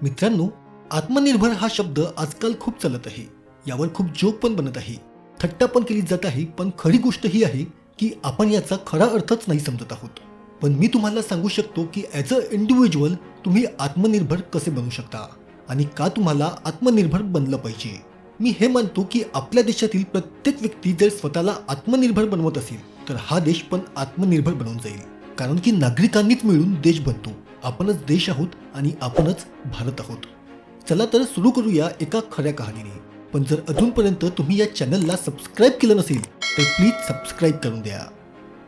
मित्रांनो, आत्मनिर्भर हा शब्द आजकाल खूप चालत आहे. यावर खूप जोक पण बनत आहे, थट्टा पण केली जात आहे. पण खरी गोष्ट ही आहे की आपण याचा खरा अर्थच नाही समजत आहोत. पण मी तुम्हाला सांगू शकतो की ॲज अ इंडिव्हिज्युअल तुम्ही आत्मनिर्भर कसे बनू शकता आणि का तुम्हाला आत्मनिर्भर बनलं पाहिजे. मी हे मानतो की आपल्या देशातील प्रत्येक व्यक्ती जर स्वतःला आत्मनिर्भर बनवत असेल तर हा देश पण आत्मनिर्भर बनून जाईल. कारण की नागरिकांनीच मिळून देश बनतो. आपणच देश आहोत आणि आपणच भारत आहोत. चला तर सुरू करूया एका खऱ्या कहाणीने. पण जर अजूनपर्यंत तुम्ही या चॅनलला सबस्क्राईब केलं नसेल तर प्लीज सबस्क्राईब करून द्या.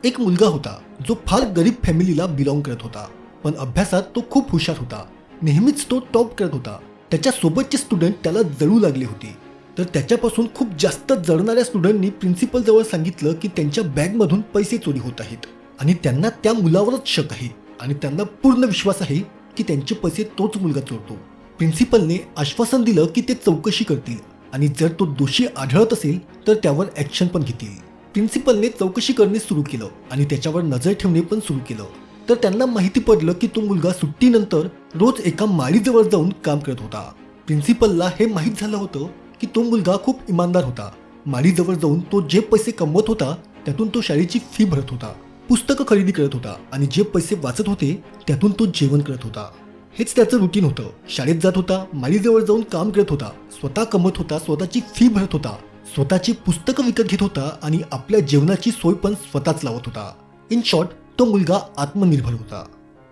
एक मुलगा होता जो फार गरीब फॅमिलीला बिलॉंग करत होता. पण अभ्यासात तो खूप हुशार होता. नेहमीच तो टॉप करत होता. त्याच्या सोबतचे स्टुडंट त्याला जळू लागले होते. तर त्याच्यापासून खूप जास्त जळणाऱ्या स्टुडंटनी प्रिन्सिपल जवळ सांगितलं की त्यांच्या बॅगमधून पैसे चोरी होत आहेत आणि त्यांना त्या मुलावरच शक आहे आणि त्यांना पूर्ण विश्वास आहे की त्यांचे पैसे तोच मुलगा चोरतो. प्रिन्सिपलने आश्वासन दिलं की ते चौकशी करतील आणि जर तो दोषी आढळत असेल तर त्यावर ॲक्शन पण घेतील. प्रिन्सिपलने चौकशी करणे सुरू केलं आणि त्याच्यावर नजर ठेवणे पण सुरू केलं. तर त्यांना माहिती पडलं की तो मुलगा सुट्टीनंतर रोज एका माळीजवळ जाऊन काम करत होता. प्रिन्सिपलला हे माहीत झालं होतं की तो मुलगा खूप इमानदार होता. माळीजवळ जाऊन तो जे पैसे कमवत होता त्यातून तो शाळेची फी भरत होता, पुस्तकं खरेदी करत होता आणि जे पैसे वाचत होते त्यातून तो जेवण करत होता. हेच त्याचं रुटीन होतं. शाळेत जात होता, माळीजवळ जाऊन काम करत होता, स्वतः कमवत होता, स्वतःची फी भरत होता, स्वतःची पुस्तकं विकत घेत होता आणि आपल्या जेवणाची सोय पण स्वतःच लावत होता. इन शॉर्ट, तो मुलगा आत्मनिर्भर होता.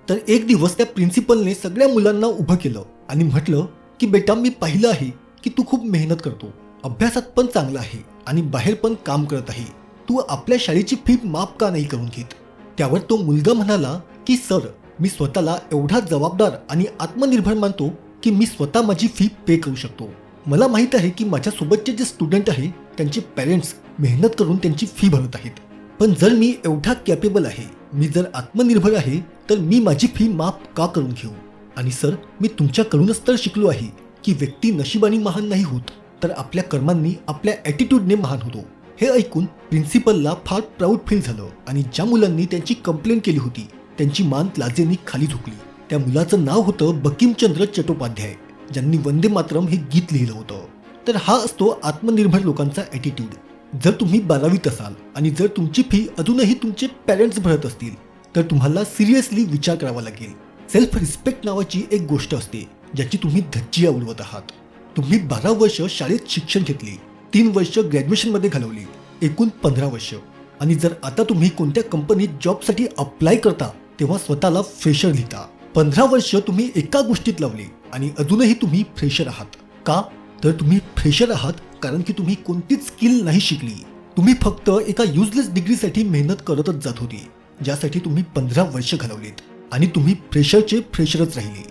तर एक दिवस त्या प्रिन्सिपलने सगळ्या मुलांना उभं केलं आणि म्हटलं की बेटा, मी पाहिलं आहे की तू खूप मेहनत करतो, अभ्यासात पण चांगला आहे आणि बाहेर पण काम करत आहे. तू आपल्या शाळेची फी माफ का नाही करून घेत. त्यावर तो मुलगा म्हणाला की सर, मी स्वतःला एवढा जबाबदार आणि आत्मनिर्भर मानतो की मी स्वतः माझी फी पे करू शकतो. मला माहीत आहे की माझ्यासोबतचे जे स्टुडंट आहे त्यांचे पेरेंट्स मेहनत करून त्यांची फी भरत आहेत. पण जर मी एवढा कॅपेबल आहे, मी जर आत्मनिर्भर आहे, तर मी माझी फी माफ का करून घेऊ. आणि सर, मी तुमच्याकडूनच तर शिकलो आहे की व्यक्ती नशिबाने महान नाही होत, तर आपल्या कर्मांनी, आपल्या ॲटिट्यूडने महान होतो. हे ऐकून प्रिन्सिपलला फार प्राऊड फील झालं आणि ज्या मुलांनी त्यांची कंप्लेंट केली होती त्यांची मान लाजेने खाली झुकली. त्या मुलाचं नाव होतं बंकिमचंद्र चट्टोपाध्याय, ज्यांनी वंदे मातरम हे गीत लिहिलं होतं. तर हा असतो आत्मनिर्भर लोकांचा ॲटिट्यूड. जर तुम्ही 12वीत असाल आणि जर तुमची फी अजूनही तुमचे पॅरेंट्स भरत असतील तर तुम्हाला सिरियसली विचार करावा लागेल. सेल्फ रिस्पेक्ट नावाची एक गोष्ट असते ज्याची तुम्ही धज्जिया उडवत आहात. तुम्ही 12 वर्ष शाळेत शिक्षण घेतले, 3 वर्ष ग्रॅज्युएशनमध्ये घालवली, एकूण 15 वर्ष. आणि जर आता तुम्ही कोणत्या कंपनीत जॉबसाठी अप्लाय करता तेव्हा स्वतःला फ्रेशर लिहिता. 15 वर्ष तुम्ही एका गोष्टीत लावली आणि अजूनही तुम्ही फ्रेशर आहात. का? तर तुम्ही फ्रेशर आहात कारण की तुम्ही कोणतीच स्किल नाही शिकली. तुम्ही फक्त एका युजलेस डिग्रीसाठी मेहनत करतच जात होती, ज्यासाठी तुम्ही 15 वर्ष घालवलीत आणि तुम्ही फ्रेशरचे फ्रेशरच राहिले.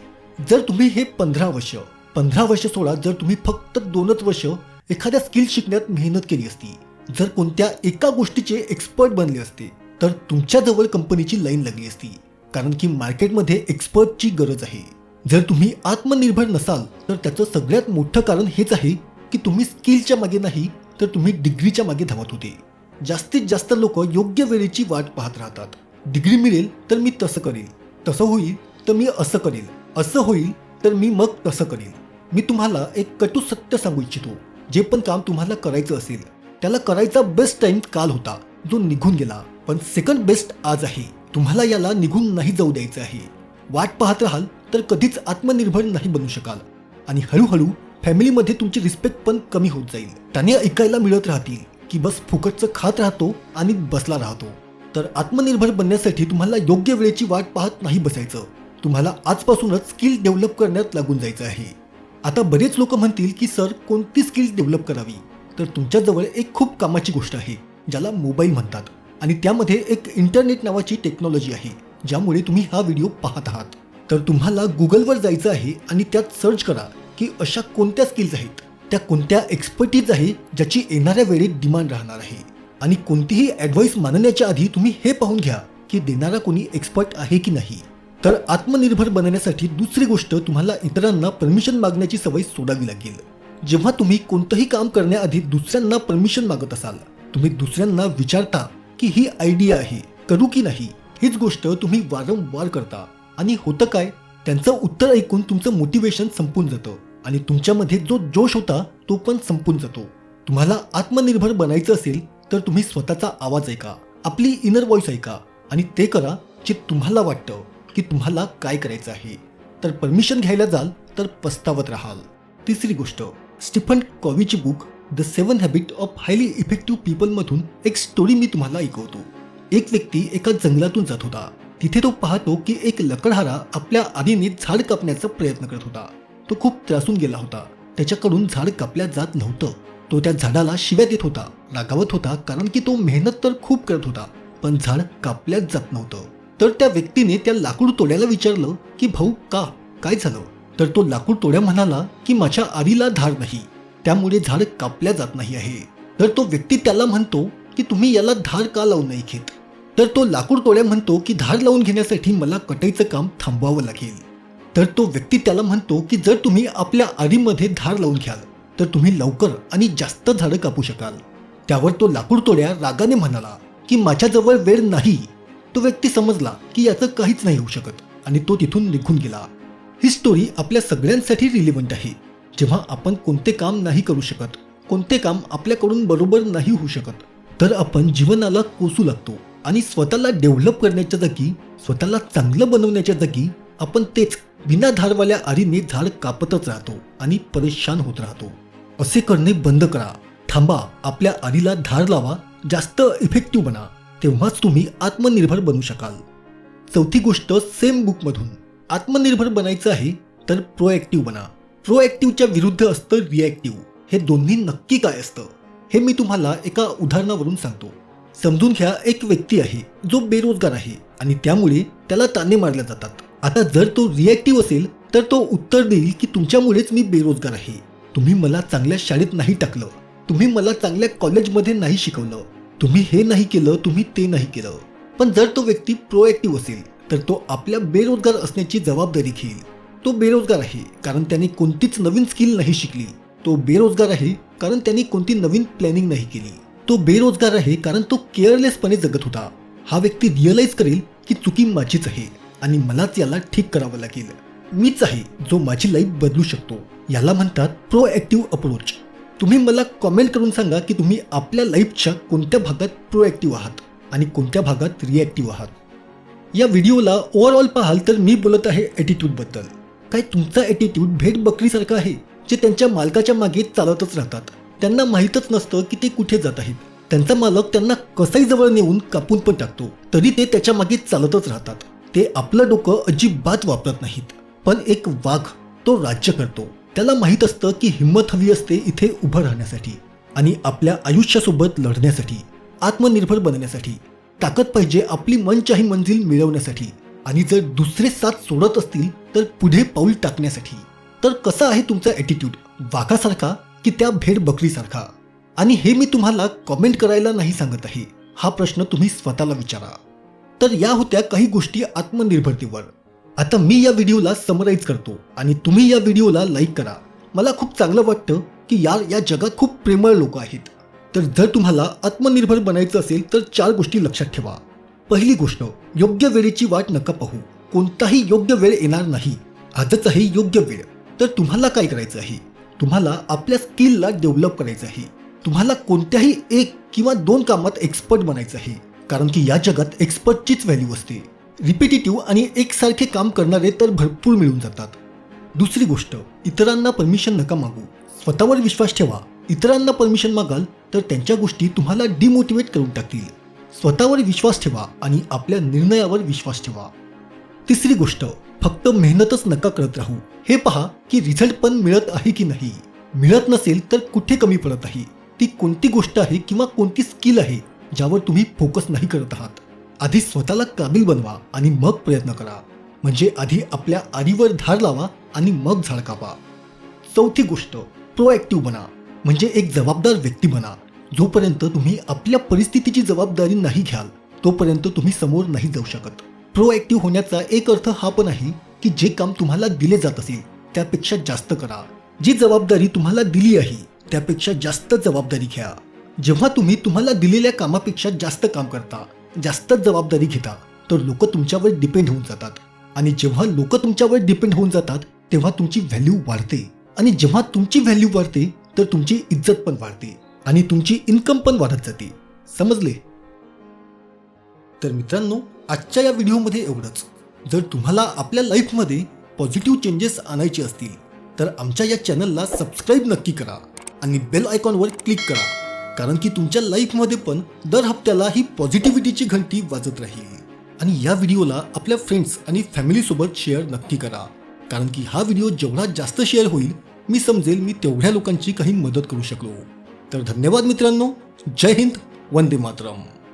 जर तुम्ही हे 15 वर्ष सोडा, जर तुम्ही फक्त 2च वर्ष एखाद्या स्किल शिकण्यात मेहनत केली असती, जर कोणत्या एका गोष्टीचे एक्सपर्ट बनले असते, तर तुमच्याजवळ कंपनीची लाईन लागली असती. कारण की मार्केटमध्ये एक्सपर्टची गरज आहे. जर तुम्ही आत्मनिर्भर नसाल तर त्याचं सगळ्यात मोठं कारण हेच आहे की तुम्ही स्किलच्या मागे नाही तर तुम्ही डिग्रीच्या मागे धावत होते. जास्तीत जास्त लोक योग्य वेळेची वाट पाहत राहतात. डिग्री मिळेल तर मी तसं करेल, तसं होईल तर मी असं करेल, असं होईल तर मी मग तसं करेल. मी तुम्हाला एक कटू सत्य सांगू इच्छितो. जे पण काम तुम्हाला करायचं असेल त्याला करायचा बेस्ट टाइम काल होता जो निघून गेला, पण सेकंड बेस्ट आज आहे. तुम्हाला याला निघून नाही जाऊ द्यायचं आहे. वाट पाहत राहाल तर कधीच आत्मनिर्भर नाही बनू शकाल आणि हळूहळू फॅमिलीमध्ये तुमची रिस्पेक्ट पण कमी होत जाईल. त्याने ऐकायला मिळत राहतील की बस फुकटचं खात राहतो आणि बसला राहतो. तर आत्मनिर्भर बनण्यासाठी तुम्हाला योग्य वेळेची वाट पाहत नाही बसायचं. तुम्हाला आजपासूनच स्किल डेव्हलप करण्यात लागून जायचं आहे. आता बरेच लोक म्हणतील की सर, कोणती स्किल डेव्हलप करावी. तर तुमच्याजवळ एक खूप कामाची गोष्ट आहे ज्याला मोबाईल म्हणतात आणि त्यामध्ये एक इंटरनेट नावाची टेक्नॉलॉजी आहे ज्यामुळे तुम्ही हा व्हिडिओ पाहत आहात. तर तुम्हाला गुगलवर जायचं आहे आणि त्यात सर्च करा की अशा कोणत्या स्किल्स आहेत, त्या कोणत्या एक्सपर्टीज आहे ज्याची येणाऱ्या वेळेत डिमांड राहणार आहे. आणि कोणतीही ॲडवाईस मानण्याच्या आधी तुम्ही हे पाहून घ्या की देणारा कोणी एक्सपर्ट आहे की नाही. तर आत्मनिर्भर बनण्यासाठी दुसरी गोष्ट, तुम्हाला इतरांना परमिशन मागण्याची सवय सोडावी लागेल. जेव्हा तुम्ही कोणतंही काम करण्याआधी दुसऱ्यांना परमिशन मागत असाल, तुम्ही दुसऱ्यांना विचारता की ही आयडिया आहे, करू की नाही. हीच गोष्ट तुम्ही वारंवार करता आणि होतं काय, त्यांचं उत्तर ऐकून तुमचं मोटिवेशन संपून जातं आणि तुमच्यामध्ये जो जोश होता तो पण संपून जातो. तुम्हाला आत्मनिर्भर बनायचं असेल तर तुम्ही स्वतःचा आवाज ऐका, आपली इनर व्हॉइस ऐका आणि ते करा जे तुम्हाला वाटतं की तुम्हाला काय करायचं आहे. तर परमिशन घ्यायला जाल तर पस्तावत राहाल. तिसरी गोष्ट, स्टीफन कॉवीची book the 7 habit of highly effective people मधून एक स्टोरी मी तुम्हाला ऐकवतो. एक व्यक्ती एका जंगलातून जात होता. तिथे तो पाहतो की एक लकडहारा आपल्या आधीने झाड कापण्याचा प्रयत्न करत होता. तो खूप त्रासून गेला होता. त्याच्याकडून झाड कापल्या जात नव्हतं. तो त्या झाडाला शिव्या देत होता, रागावत होता, कारण की तो मेहनत तर खूप करत होता पण झाड कापल्याच जात नव्हतं. तर त्या व्यक्तीने त्या लाकूड तोड्याला विचारलं की भाऊ काय झालं. तर तो लाकूड तोड्या म्हणाला की माझ्या आरीला धार नाही, त्यामुळे झाड कापल्या जात नाही आहे. तर तो व्यक्ती त्याला म्हणतो की तुम्ही याला धार का लावून नाही घेत. तर तो लाकूड तोड्या म्हणतो की धार लावून घेण्यासाठी मला कटाईचं काम थांबवावं लागेल. तर तो व्यक्ती त्याला म्हणतो की जर तुम्ही आपल्या आरीमध्ये धार लावून घ्याल तर तुम्ही लवकर आणि जास्त झाडं कापू शकाल. त्यावर तो लाकूड तोड्या रागाने म्हणाला की माझ्याजवळ वेळ नाही. तो व्यक्ती समजला की याचं काहीच नाही होऊ शकत आणि तो तिथून निघून गेला. ही स्टोरी आपल्या सगळ्यांसाठी रिलेव्हंट आहे. जेव्हा आपण कोणते काम नाही करू शकत, कोणते काम आपल्याकडून बरोबर नाही होऊ शकत, तर आपण जीवनाला कोसू लागतो आणि स्वतःला डेव्हलप करण्याच्या जागी, स्वतःला चांगलं बनवण्याच्या जागी आपण तेच बिना धारवाल्या आरीने झाड कापतच राहतो आणि परेशान होत राहतो. असे करणे बंद करा. थांबा, आपल्या आरीला धार लावा, जास्त इफेक्टिव्ह बना, तेव्हाच तुम्ही आत्मनिर्भर बनू शकाल. चौथी गोष्ट सेम बुकमधून, आत्मनिर्भर बनायचं आहे तर प्रोएक्टिव्ह बना. प्रोएक्टिव्हच्या विरुद्ध असतं रिॲक्टिव्ह. हे दोन्ही नक्की काय असतं हे मी तुम्हाला एका उदाहरणावरून सांगतो. समजून घ्या, एक व्यक्ती आहे जो बेरोजगार आहे आणि त्यामुळे त्याला ताने मारल्या जातात. आता जर तो रिॲक्टिव्ह असेल तर तो उत्तर देईल की तुमच्यामुळेच मी बेरोजगार आहे. तुम्ही मला चांगल्या शाळेत नाही टाकलं, तुम्ही मला चांगल्या कॉलेजमध्ये नाही शिकवलं, तुम्ही हे नाही केलं, तुम्ही ते नाही केलं. पण जर तो व्यक्ती प्रोएक्टिव्ह असेल तर तो आपल्या बेरोजगार असण्याची जबाबदारी घेईल. तो बेरोजगार आहे कारण त्याने कोणतीच नवीन स्किल नाही शिकली. तो बेरोजगार आहे कारण त्यांनी कोणती नवीन प्लॅनिंग नाही केली. तो बेरोजगार आहे कारण तो केअरलेसपणे जगत होता. हा व्यक्ती रिअलाइज करेल की चुकी माझीच आहे आणि मलाच याला ठीक करावं लागेल. मीच आहे जो माझी लाईफ बदलू शकतो. याला म्हणतात प्रोएक्टिव्ह अप्रोच. तुम्ही मला कॉमेंट करून सांगा की तुम्ही आपल्या लाईफच्या कोणत्या भागात प्रोएक्टिव्ह आहात आणि कोणत्या भागात रिॲक्टिव्ह आहात. या व्हिडिओला ओव्हरऑल पाहाल तर मी बोलत आहे ॲटिट्यूडबद्दल. काय तुमचा ॲटिट्यूड भेट बकरीसारखा आहे जे त्यांच्या मालकाच्या मागे चालतच राहतात. त्यांना माहीतच नसतं की ते कुठे जात आहेत. त्यांचा मालक त्यांना कसाही जवळ नेऊन कापून पण टाकतो तरी ते त्याच्या मागे चालतच राहतात. ते आपलं डोकं अजिबात वापरत नाहीत. पण एक वाघ, तो राज्य करतो. त्याला माहीत असतं की हिंमत हवी असते इथे उभं राहण्यासाठी आणि आपल्या आयुष्यासोबत लढण्यासाठी, आत्मनिर्भर बनण्यासाठी. ताकद पाहिजे आपली मनचाही मंजिल मिळवण्यासाठी आणि जर दुसरे साथ सोडत असतील तर पुढे पाऊल टाकण्यासाठी. तर कसा आहे तुमचा ॲटिट्यूड, वाघासारखा की त्या भेड बकरीसारखा? आणि हे मी तुम्हाला कॉमेंट करायला नाही सांगत आहे. हा प्रश्न तुम्ही स्वतःला विचारा. तर या होत्या काही गोष्टी आत्मनिर्भरतेवर. आता मी या व्हिडिओला समराईज करतो आणि तुम्ही या व्हिडिओला लाईक करा. मला खूप चांगलं वाटतं की यार या जगात खूप प्रेमळ लोक आहेत. तर जर तुम्हाला आत्मनिर्भर बनायचं असेल तर 4 गोष्टी लक्षात ठेवा. पहिली गोष्ट, योग्य वेळेची वाट नका पाहू. कोणताही योग्य वेळ येणार नाही. आजच आहे योग्य वेळ. तर तुम्हाला काय करायचं आहे? तुम्हाला आपल्या स्किलला डेव्हलप करायचं आहे. तुम्हाला कोणत्याही 1 किंवा 2 कामात एक्सपर्ट बनायचं आहे, कारण की या जगात एक्सपर्टचीच व्हॅल्यू असते. रिपिटेटिव्ह आणि एकसारखे काम करणारे तर भरपूर मिळून जातात. दुसरी गोष्ट, इतरांना परमिशन नका मागू. स्वतःवर विश्वास ठेवा. इतरांना परमिशन मागाल तर त्यांच्या गोष्टी तुम्हाला डिमोटिवेट करून टाकतील. स्वतःवर विश्वास ठेवा आणि आपल्या निर्णयावर विश्वास ठेवा. तिसरी गोष्ट, फक्त मेहनतच नका करत राहू. हे पहा की रिझल्ट पण मिळत आहे की नाही. मिळत नसेल तर कुठे कमी पडत आहे, ती कोणती गोष्ट आहे किंवा कोणती स्किल आहे ज्यावर तुम्ही फोकस नाही करत आहात. आधी स्वतःला काबिल बनवा आणि मग प्रयत्न करा. म्हणजे आधी आपल्या आरीवर धार लावा आणि मग झाड कापा. चौथी गोष्ट, प्रोएक्टिव्ह बना. म्हणजे एक जबाबदार व्यक्ती बना. जोपर्यंत तुम्ही आपल्या परिस्थितीची जबाबदारी नाही घ्याल तोपर्यंत तुम्ही समोर नाही जाऊ शकत. प्रोएक्टिव्ह होण्याचा एक अर्थ हा पण आहे की जे काम तुम्हाला दिले जात असेल त्यापेक्षा जास्त करा. जी जबाबदारी तुम्हाला दिली आहे त्यापेक्षा जास्त जबाबदारी घ्या. जेव्हा तुम्ही तुम्हाला दिलेल्या कामापेक्षा जास्त काम करता, जास्त जबाबदारी घेता, तर लोक तुमच्यावर डिपेंड होऊन जातात आणि जेव्हा लोक तुमच्यावर डिपेंड होऊन जातात तेव्हा तुमची व्हॅल्यू वाढते, आणि जेव्हा तुमची व्हॅल्यू वाढते तर तुमची इज्जत पण वाढते आणि तुमची इन्कम पण वाढत जाते. समजले? तर मित्रांनो, आजच्या या व्हिडिओमध्ये एवढंच. जर तुम्हाला आपल्या लाईफमध्ये पॉझिटिव्ह चेंजेस आणायचे असतील तर आमच्या या चॅनलला सबस्क्राईब नक्की करा आणि बेल आयकॉनवर क्लिक करा, कारण की तुमच्या लाईफमध्ये पण दर हप्त्याला ही पॉझिटिव्हिटीची घंटी वाजत राहील. आणि या व्हिडिओला आपल्या फ्रेंड्स आणि फॅमिलीसोबत शेअर नक्की करा, कारण की हा व्हिडिओ जेवढा जास्त शेअर होईल मी समजेल मी तेवढ्या लोकांची काही मदत करू शकलो. तर धन्यवाद मित्रांनो. जय हिंद. वंदे मातरम.